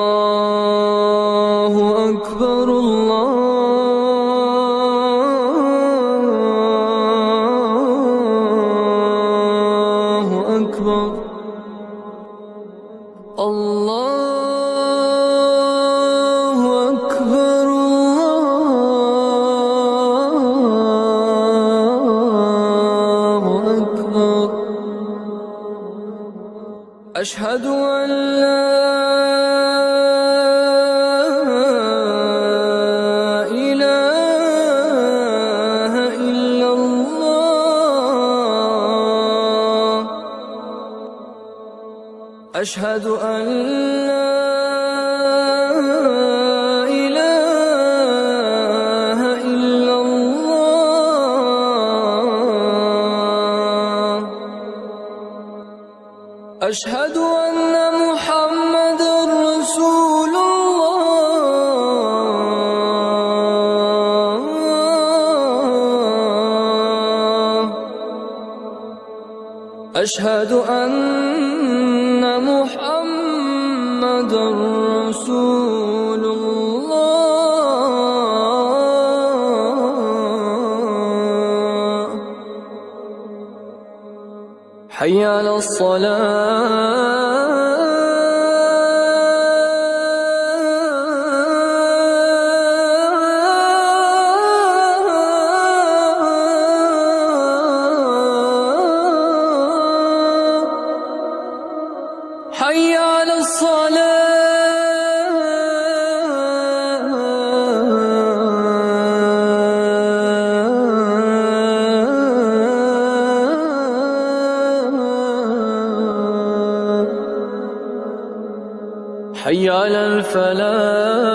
الله أكبر الله أكبر الله أكبر الله أكبر أشهد أن لا إله إلا الله أشهد أن لا إله إلا الله أشهد أن محمدًا رسول الله أشهد أن محمدًا رسول الله حي على الصلاة حي على الصلاة حي على الفلاح